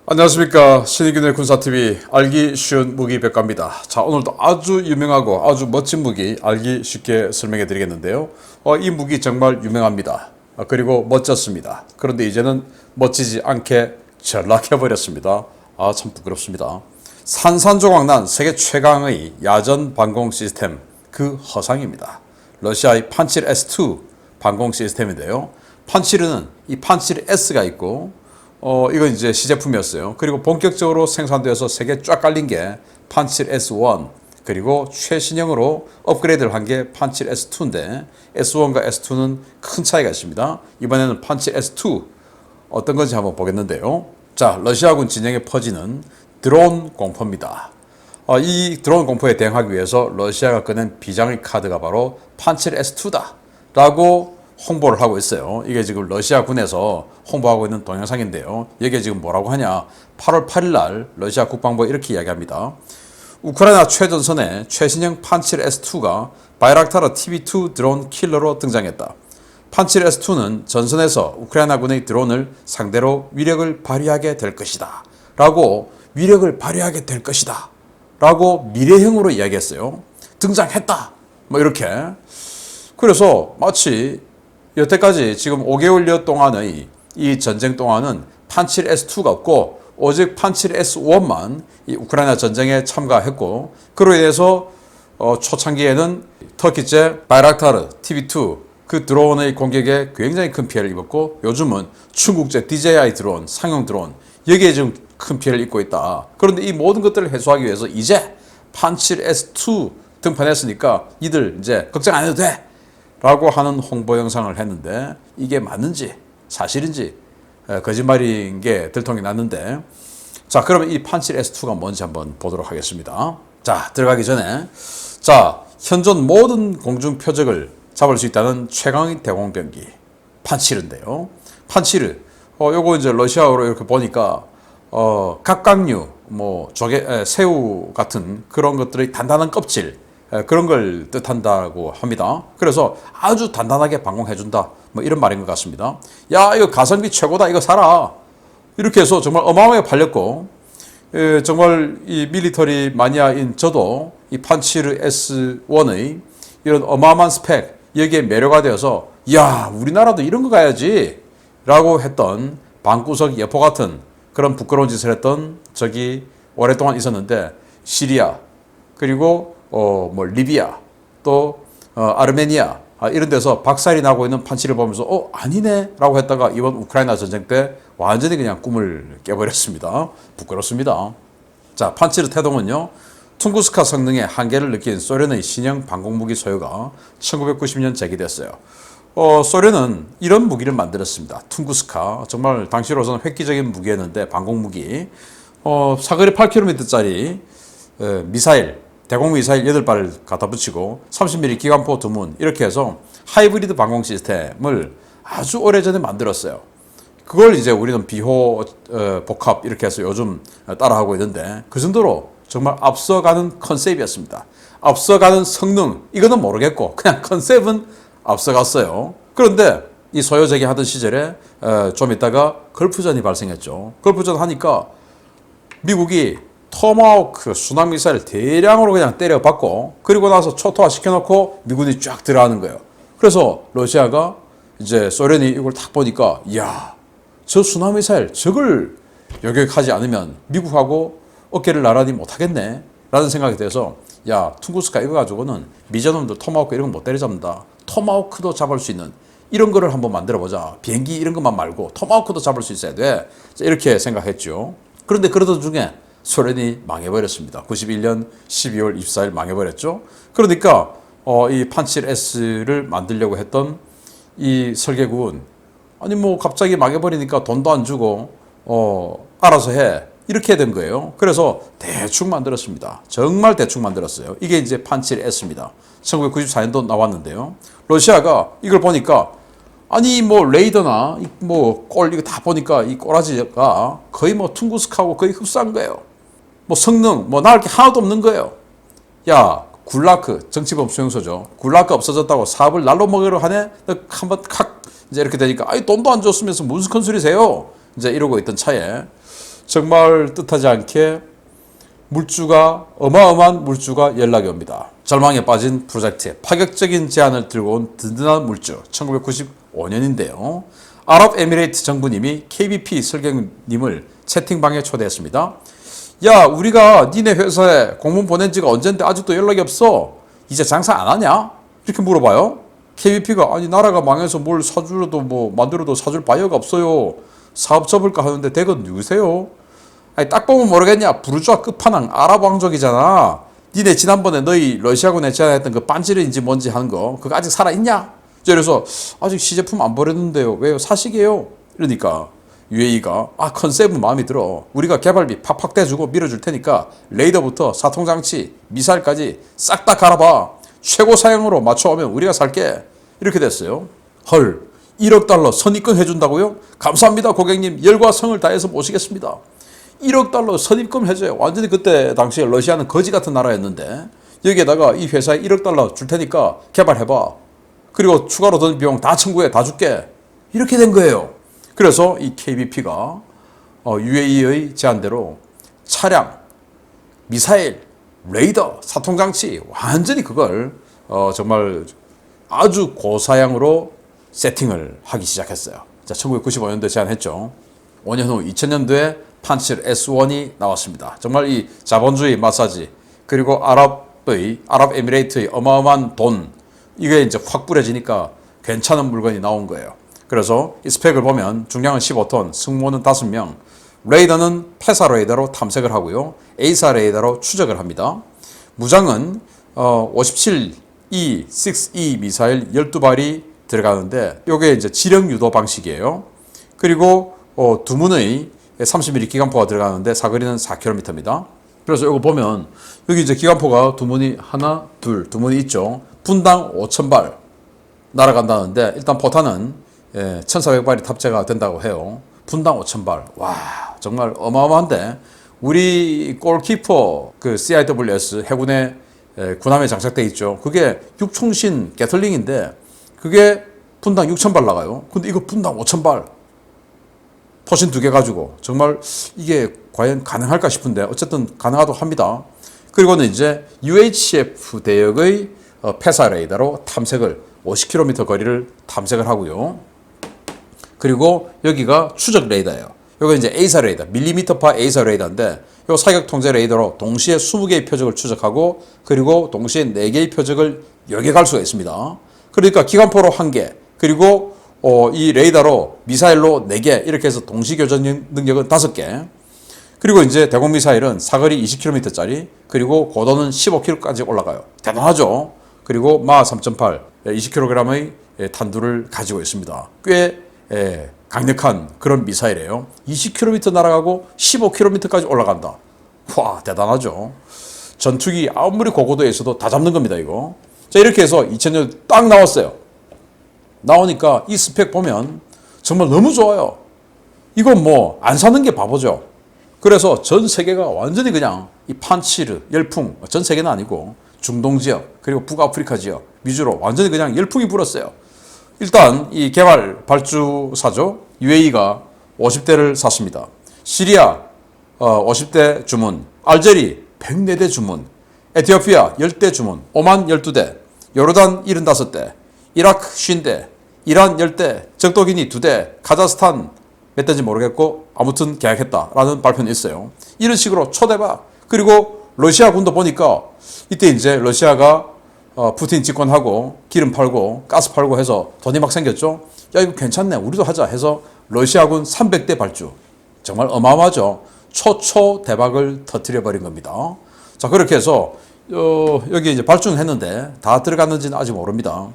안녕하십니까. 신의균의 군사TV 알기 쉬운 무기 백과입니다. 자, 오늘도 아주 유명하고 아주 멋진 무기 알기 쉽게 설명해 드리겠는데요. 이 무기 정말 유명합니다. 그리고 멋졌습니다. 그런데 이제는 멋지지 않게 전락해 버렸습니다. 참 부끄럽습니다. 산산조각난 세계 최강의 야전 방공 시스템 그 허상입니다. 러시아의 판치르 S2 방공 시스템인데요. 판치르는 이 판치르 S가 있고 이건 이제 시제품이었어요. 그리고 본격적으로 생산되어서 세계 쫙 깔린 게 판치르 S1, 그리고 최신형으로 업그레이드를 한 게 판치르 S2인데 S1과 S2는 큰 차이가 있습니다. 이번에는 판치르 S2 어떤 건지 한번 보겠는데요. 자, 러시아군 진영에 퍼지는 드론 공포입니다. 이 드론 공포에 대응하기 위해서 러시아가 꺼낸 비장의 카드가 바로 판치르 S2다 라고 홍보를 하고 있어요. 이게 지금 러시아 군에서 홍보하고 있는 동영상인데요. 이게 지금 뭐라고 하냐. 8월 8일 날 러시아 국방부가 이렇게 이야기합니다. 우크라이나 최전선에 최신형 판치르 S2가 바이락타르 TB2 드론 킬러로 등장했다. 판치르 S2는 전선에서 우크라이나군의 드론을 상대로 위력을 발휘하게 될 것이다. 라고 위력을 발휘하게 될 것이다. 라고 미래형으로 이야기했어요. 등장했다. 뭐 이렇게. 그래서 마치 여태까지 지금 5개월여 동안의 이 전쟁 동안은 판치르 S2가 없고 오직 판치르 S1만 이 우크라이나 전쟁에 참가했고, 그로 인해서 초창기에는 터키제 바이락타르 TB2 그 드론의 공격에 굉장히 큰 피해를 입었고, 요즘은 중국제 DJI 드론, 상용 드론 여기에 좀 큰 피해를 입고 있다. 그런데 이 모든 것들을 해소하기 위해서 이제 판치르 S2 등판했으니까 이들 이제 걱정 안 해도 돼 라고 하는 홍보 영상을 했는데, 이게 맞는지 사실인지 거짓말인 게 들통이 났는데, 자, 그러면 이 판치르 S2가 뭔지 한번 보도록 하겠습니다. 자, 들어가기 전에, 자, 현존 모든 공중 표적을 잡을 수 있다는 최강의 대공병기 판치르인데요. 판치르, 요거 이제 러시아어로 이렇게 보니까 각각류, 뭐 조개, 새우 같은 그런 것들의 단단한 껍질, 그런 걸 뜻한다고 합니다. 그래서 아주 단단하게 방공해준다, 뭐 이런 말인 것 같습니다. 야, 이거 가성비 최고다, 이거 사라, 이렇게 해서 정말 어마어마하게 팔렸고, 정말 이 밀리터리 마니아인 저도 이 판치르 S1의 이런 어마어마한 스펙 여기에 매료가 되어서 야, 우리나라도 이런 거 가야지 라고 했던 방구석 여포 같은 그런 부끄러운 짓을 했던 적이 오랫동안 있었는데, 시리아, 그리고 뭐 리비아, 또 아르메니아, 이런 데서 박살이 나고 있는 판치를 보면서 아니네 라고 했다가 이번 우크라이나 전쟁 때 완전히 그냥 꿈을 깨버렸습니다. 부끄럽습니다. 자, 판치르 태동은요, 퉁구스카 성능의 한계를 느낀 소련의 신형 방공무기 소유가 1990년 제기됐어요. 소련은 이런 무기를 만들었습니다. 퉁구스카, 정말 당시로서는 획기적인 무기였는데, 방공무기, 사거리 8km짜리 미사일, 대공미사일 8발을 갖다 붙이고 30mm 기관포 2문 이렇게 해서 하이브리드 방공 시스템을 아주 오래전에 만들었어요. 그걸 이제 우리는 비호 복합 이렇게 해서 요즘 따라하고 있는데, 그 정도로 정말 앞서가는 컨셉이었습니다. 앞서가는 성능, 이거는 모르겠고 그냥 컨셉은 앞서갔어요. 그런데 이 소요제기 하던 시절에 좀 있다가 걸프전이 발생했죠. 걸프전 하니까 미국이 토마호크 순항미사일 대량으로 그냥 때려박고, 그리고 나서 초토화 시켜놓고 미군이 쫙 들어가는 거예요. 그래서 러시아가 이제 소련이 이걸 딱 보니까, 이야, 저 순항미사일 저걸 요격하지 않으면 미국하고 어깨를 나란히 못하겠네 라는 생각이 돼서, 야, 퉁구스카 이거 가지고는 미제놈들 토마호크 이런 거 못 때려잡는다. 토마호크도 잡을 수 있는 이런 거를 한번 만들어보자. 비행기 이런 것만 말고 토마호크도 잡을 수 있어야 돼. 이렇게 생각했죠. 그런데 그러던 중에 소련이 망해버렸습니다. 91년 12월 24일 망해버렸죠. 그러니까 이 판치르 S를 만들려고 했던 이 설계국은, 아니 뭐 갑자기 망해버리니까 돈도 안 주고 알아서 해, 이렇게 된 거예요. 그래서 대충 만들었습니다. 정말 대충 만들었어요. 이게 이제 판치르 S입니다. 1994년도 나왔는데요. 러시아가 이걸 보니까, 아니 뭐 레이더나 뭐 꼴 이거 다 보니까 이 꼬라지가 거의 뭐 퉁구스카하고 거의 흡사한 거예요. 뭐 성능 뭐 나을 게 하나도 없는 거예요. 야, 굴라크, 정치범 수용소죠. 굴라크 없어졌다고 사업을 날로 먹으려 하네. 한번 칵 이제 이렇게 되니까, 아이 돈도 안 줬으면서 무슨 컨술이세요? 이제 이러고 있던 차에 정말 뜻하지 않게 어마어마한 물주가 연락이 옵니다. 절망에 빠진 프로젝트에 파격적인 제안을 들고 온 든든한 물주. 1995년인데요. 아랍에미레이트 정부님이 KBP 설경님을 채팅방에 초대했습니다. 야, 우리가 니네 회사에 공문 보낸 지가 언젠데 아직도 연락이 없어. 이제 장사 안 하냐? 이렇게 물어봐요. KBP가 아니 나라가 망해서 뭘 사주려도 만들어도 사줄 바이어가 없어요. 사업 접을까 하는데 댁은 누구세요? 아니 딱 보면 모르겠냐. 부르주아 끝판왕 아랍 왕족이잖아. 니네 지난번에 너희 러시아군에 제안했던 그 빤지르인지 뭔지 하는 거 그거 아직 살아있냐? 그래서 아직 시제품 안 버렸는데요. 왜요? 사시게요? 이러니까 UAE가 컨셉은 마음에 들어. 우리가 개발비 팍팍 대주고 밀어줄 테니까 레이더부터 사통장치, 미사일까지 싹 다 갈아봐. 최고 사양으로 맞춰오면 우리가 살게. 이렇게 됐어요. 헐, 1억 달러 선입금 해준다고요? 감사합니다 고객님. 열과 성을 다해서 모시겠습니다. 1억 달러 선입금 해줘요. 완전히 그때 당시에 러시아는 거지 같은 나라였는데 여기에다가 이 회사에 1억 달러 줄 테니까 개발해봐. 그리고 추가로 든 비용 다 청구해. 다 줄게. 이렇게 된 거예요. 그래서 이 KBP가 UAE의 제안대로 차량, 미사일, 레이더, 사통장치 완전히 그걸 정말 아주 고사양으로 세팅을 하기 시작했어요. 자, 1995년도에 제안했죠. 5년 후 2000년도에 판칠 S1이 나왔습니다. 정말 이 자본주의 마사지 그리고 아랍에미레이트의 어마어마한 돈 이게 이제 확 뿌려지니까 괜찮은 물건이 나온 거예요. 그래서 이 스펙을 보면 중량은 15톤, 승무원은 5명, 레이더는 페사 레이더로 탐색을 하고요. 에이사 레이더로 추적을 합니다. 무장은 57E, 6E 미사일 12발이 들어가는데 이게 이제 지령 유도 방식이에요. 그리고 두문의 30mm 기관포가 들어가는데 사거리는 4km입니다. 그래서 이거 보면 여기 이제 기관포가 두문이 하나, 둘, 두문이 있죠. 분당 5,000발 날아간다는데 일단 포탄은 1,400발이 탑재가 된다고 해요. 분당 5,000발. 와, 정말 어마어마한데 우리 골키퍼 그 CIWS 해군의 군함에 장착돼 있죠. 그게 육총신 게틀링인데 그게 분당 6,000발 나가요. 근데 이거 분당 5,000발. 포신 2개 가지고 정말 이게 과연 가능할까 싶은데 어쨌든 가능하다고 합니다. 그리고는 이제 UHF 대역의 페사 레이더로 탐색을 50km 거리를 탐색을 하고요. 그리고 여기가 추적 레이더예요. 여기 이제 에이사 레이더, 밀리미터파 에이사 레이더인데 이 사격 통제 레이더로 동시에 20개의 표적을 추적하고 그리고 동시에 4개의 표적을 여객할 수가 있습니다. 그러니까 기관포로 1개, 그리고 이 레이더로 미사일로 4개 이렇게 해서 동시 교전 능력은 5개. 그리고 이제 대공 미사일은 사거리 20km짜리 그리고 고도는 15km까지 올라가요. 대단하죠. 그리고 마 3.8, 20kg의 탄두를 가지고 있습니다. 꽤 강력한 그런 미사일이에요. 20km 날아가고 15km까지 올라간다. 와, 대단하죠. 전투기 아무리 고고도에 있어도 다 잡는 겁니다, 이거. 자, 이렇게 해서 2000년 딱 나왔어요. 나오니까 이 스펙 보면 정말 너무 좋아요. 이건 뭐 안 사는 게 바보죠. 그래서 전 세계가 완전히 그냥 이 판치르, 열풍, 전 세계는 아니고 중동 지역, 그리고 북아프리카 지역 위주로 완전히 그냥 열풍이 불었어요. 일단 이 개발 발주사죠. UAE가 50대를 샀습니다. 시리아 50대 주문, 알제리 104대 주문, 에티오피아 10대 주문, 오만 12대, 요르단 75대, 이라크 50대, 이란 10대, 적도기니 2대, 카자흐스탄 몇 대인지 모르겠고 아무튼 계약했다라는 발표는 있어요. 이런 식으로 초대박. 그리고 러시아군도 보니까 이때 이제 러시아가 푸틴 집권하고 기름 팔고 가스 팔고 해서 돈이 막 생겼죠. 야, 이거 괜찮네. 우리도 하자 해서 러시아군 300대 발주. 정말 어마어마하죠. 초초 대박을 터뜨려 버린 겁니다. 자, 그렇게 해서 여기 이제 발주는 했는데 다 들어갔는지는 아직 모릅니다.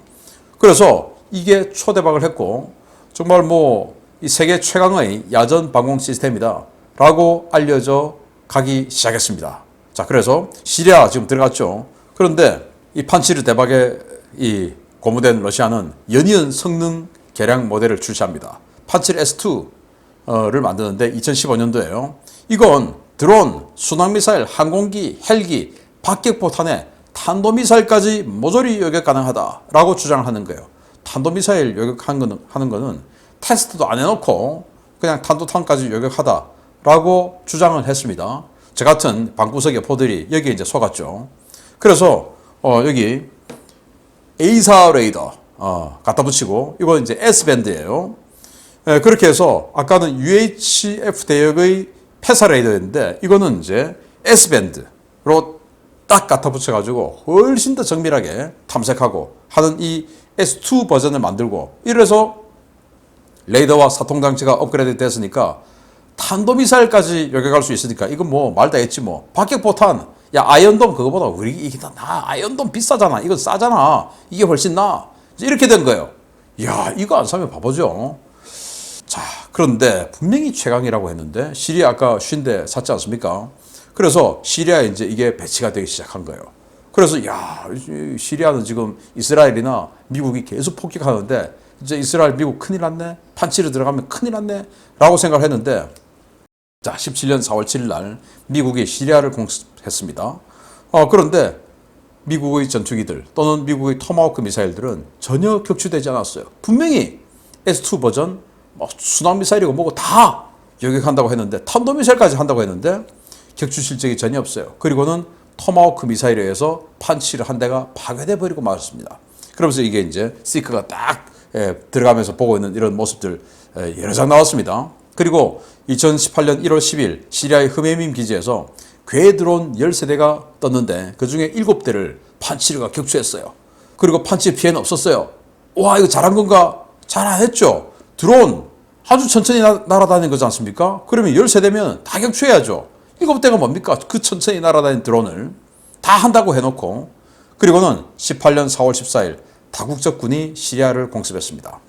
그래서 이게 초대박을 했고 정말 뭐 이 세계 최강의 야전 방공 시스템이다 라고 알려져 가기 시작했습니다. 자, 그래서 시리아 지금 들어갔죠. 그런데 이 판치르 대박에 이 고무된 러시아는 연이은 성능 개량 모델을 출시합니다. 판치르 S2를 만드는데 2015년도에요. 이건 드론, 순항미사일, 항공기, 헬기, 박격포탄에 탄도미사일까지 모조리 요격 가능하다라고 주장을 하는 거예요. 탄도미사일 요격하는 거는 테스트도 안 해놓고 그냥 탄도탄까지 요격하다라는 라고 주장을 했습니다. 저 같은 방구석의 포들이 여기에 이제 속았죠. 그래서 여기 A사 레이더 갖다 붙이고 이거 이제 S밴드예요. 그렇게 해서 아까는 UHF 대역의 패사 레이더였는데 이거는 이제 S밴드로 딱 갖다 붙여가지고 훨씬 더 정밀하게 탐색하고 하는 이 S2 버전을 만들고 이래서 레이더와 사통장치가 업그레이드 됐으니까 탄도미사일까지 요격할 수 있으니까 이건 뭐 말 다 했지 뭐. 박격포탄 야 아이언돔 그거보다 우리 이게 다 아이언돔 비싸잖아. 이건 싸잖아. 이게 훨씬 나아. 이렇게 된 거예요. 야 이거 안 사면 바보죠. 자 그런데 분명히 최강이라고 했는데 시리아 아까 50대 샀지 않습니까? 그래서 시리아에 이제 이게 배치가 되기 시작한 거예요. 그래서 야 시리아는 지금 이스라엘이나 미국이 계속 폭격하는데 이제 이스라엘 미국 큰일 났네. 판치를 들어가면 큰일 났네. 라고 생각을 했는데 자 17년 4월 7일 날 미국이 시리아를 공습했습니다. 그런데 미국의 전투기들 또는 미국의 토마호크 미사일들은 전혀 격추되지 않았어요. 분명히 S2 버전 순항 미사일이고 뭐고 다 요격한다고 했는데 탄도미사일까지 한다고 했는데 격추 실적이 전혀 없어요. 그리고는 토마호크 미사일에 의해서 판치를 한 대가 파괴돼 버리고 말았습니다. 그러면서 이게 이제 시크가 딱 들어가면서 보고 있는 이런 모습들 여러 장 나왔습니다. 그리고 2018년 1월 10일 시리아의 흐메임 기지에서 궤 드론 13대가 떴는데 그중에 7대를 판치르가 격추했어요. 그리고 판치 피해는 없었어요. 와 이거 잘한 건가? 잘 안 했죠. 드론 아주 천천히 날아다니는 거지 않습니까? 그러면 13대면 다 격추해야죠. 7대가 뭡니까? 그 천천히 날아다니는 드론을 다 한다고 해놓고 그리고는 18년 4월 14일 다국적군이 시리아를 공습했습니다.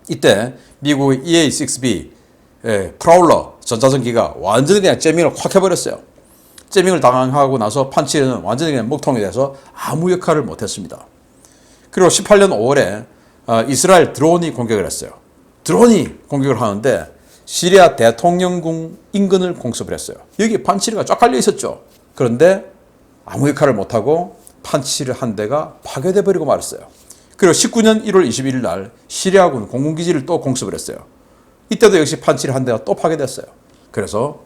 이때 미국의 EA-6B 프라울러 전자전기가 완전히 그냥 째밍을 확 해버렸어요. 째밍을 당하고 나서 판치르는 완전히 그냥 먹통이 돼서 아무 역할을 못했습니다. 그리고 18년 5월에 이스라엘 드론이 공격을 했어요. 드론이 공격을 하는데 시리아 대통령궁 인근을 공습을 했어요. 여기 판치르가 쫙 깔려 있었죠. 그런데 아무 역할을 못하고 판치르 한 대가 파괴돼 버리고 말았어요. 그리고 19년 1월 21일 날 시리아군 공군기지를 또 공습을 했어요. 이때도 역시 판치르 한 대가 또 파괴됐어요. 그래서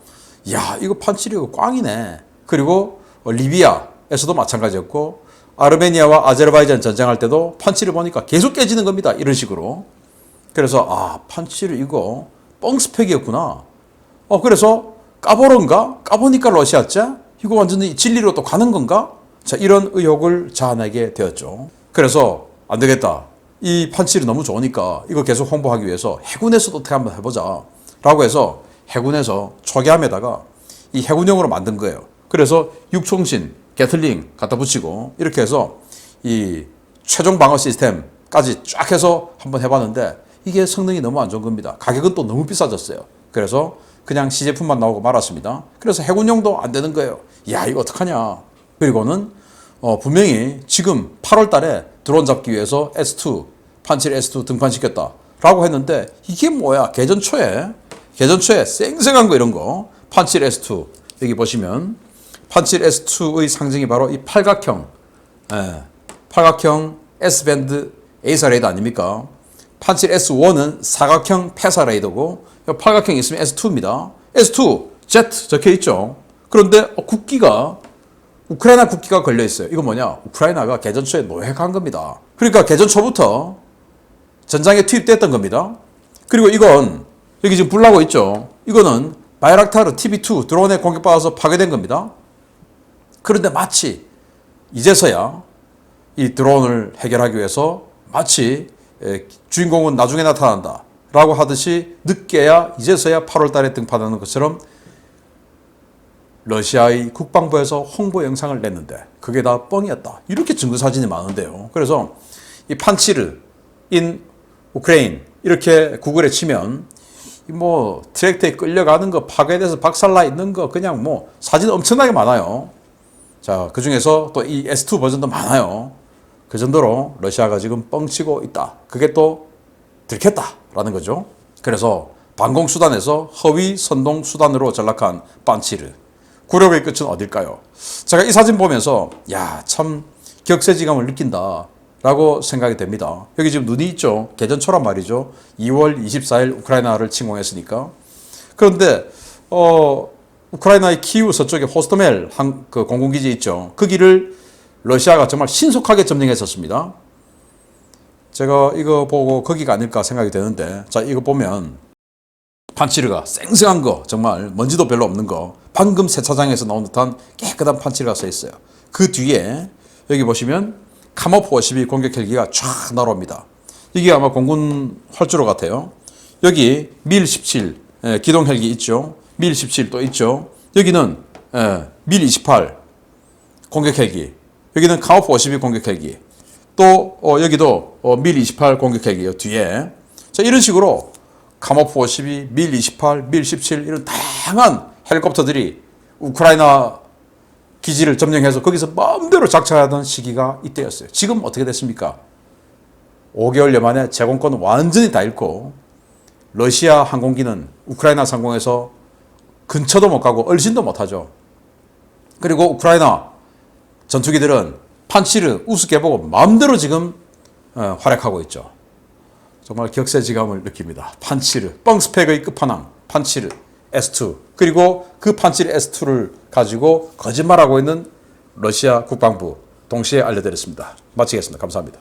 야 이거 판치르 꽝이네. 그리고 리비아에서도 마찬가지였고 아르메니아와 아제르바이잔 전쟁할 때도 판치르 보니까 계속 깨지는 겁니다. 이런 식으로. 그래서 판치르 이거 뻥스펙이었구나. 그래서 까보런가? 까보니까 러시아자? 이거 완전히 진리로 또 가는 건가? 자, 이런 의혹을 자아내게 되었죠. 그래서 안 되겠다. 이 판치르 너무 좋으니까 이거 계속 홍보하기 위해서 해군에서도 어떻게 한번 해보자. 라고 해서 해군에서 초기함에다가 이 해군용으로 만든 거예요. 그래서 육총신, 게틀링 갖다 붙이고 이렇게 해서 이 최종 방어 시스템까지 쫙 해서 한번 해봤는데 이게 성능이 너무 안 좋은 겁니다. 가격은 또 너무 비싸졌어요. 그래서 그냥 시제품만 나오고 말았습니다. 그래서 해군용도 안 되는 거예요. 야 이거 어떡하냐. 그리고는 분명히 지금 8월 달에 드론 잡기 위해서 S2, 판치르 S2 등판시켰다 라고 했는데 이게 뭐야. 개전 초에 쌩쌩한 거 이런 거 판치르 S2 여기 보시면 판치르 S2의 상징이 바로 이 팔각형 S밴드 A사 레이더 아닙니까? 판치르 S1은 사각형 패사 레이더고 팔각형이 있으면 S2입니다. S2 Z 적혀있죠. 그런데 국기가 우크라이나 국기가 걸려있어요. 이거 뭐냐? 우크라이나가 개전 초에 노획한 겁니다. 그러니까 개전 초부터 전장에 투입됐던 겁니다. 그리고 이건 여기 지금 불 나고 있죠. 이거는 바이락타르 TB2 드론에 공격받아서 파괴된 겁니다. 그런데 마치 이제서야 이 드론을 해결하기 위해서 마치 주인공은 나중에 나타난다 라고 하듯이 늦게야 이제서야 8월 달에 등판하는 것처럼 러시아의 국방부에서 홍보 영상을 냈는데 그게 다 뻥이었다. 이렇게 증거사진이 많은데요. 그래서 이 판치르 인 우크레인 이렇게 구글에 치면 뭐 트랙터에 끌려가는 거 파괴돼서 박살나 있는 거 그냥 뭐 사진 엄청나게 많아요. 자, 그 중에서 또 이 S2 버전도 많아요. 그 정도로 러시아가 지금 뻥치고 있다. 그게 또 들켰다라는 거죠. 그래서 방공수단에서 허위 선동 수단으로 전락한 판치르. 굴욕의 끝은 어딜까요? 제가 이 사진 보면서 야, 참 격세지감을 느낀다 라고 생각이 됩니다. 여기 지금 눈이 있죠. 개전초란 말이죠. 2월 24일 우크라이나를 침공했으니까. 그런데 우크라이나의 키이우 서쪽에 호스토멜 그 공군기지 있죠. 거기를 러시아가 정말 신속하게 점령했었습니다. 제가 이거 보고 거기가 아닐까 생각이 되는데, 자, 이거 보면 판치르가 쌩쌩한 거, 정말 먼지도 별로 없는 거, 방금 세차장에서 나온 듯한 깨끗한 판치르가 써 있어요. 그 뒤에 여기 보시면 카모프 52 공격 헬기가 쫙 날아옵니다. 이게 아마 공군 활주로 같아요. 여기 밀 17 기동 헬기 있죠. 밀 17 또 있죠. 여기는 밀 28 공격 헬기. 여기는 카모프 52 공격 헬기. 또 여기도 밀 28 공격 헬기요 뒤에. 자, 이런 식으로 카모프 52, 밀 28, 밀 17 이런 다양한 헬리콥터들이 우크라이나 기지를 점령해서 거기서 마음대로 작전하던 시기가 이때였어요. 지금 어떻게 됐습니까? 5개월여 만에 제공권은 완전히 다 잃고 러시아 항공기는 우크라이나 상공에서 근처도 못 가고 얼씬도 못 하죠. 그리고 우크라이나 전투기들은 판치르 우습게 보고 마음대로 지금 활약하고 있죠. 정말 격세지감을 느낍니다. 판치르, 뻥스펙의 끝판왕 판치르 S2, 그리고 그 판치르 S2를 가지고 거짓말하고 있는 러시아 국방부 동시에 알려드렸습니다. 마치겠습니다. 감사합니다.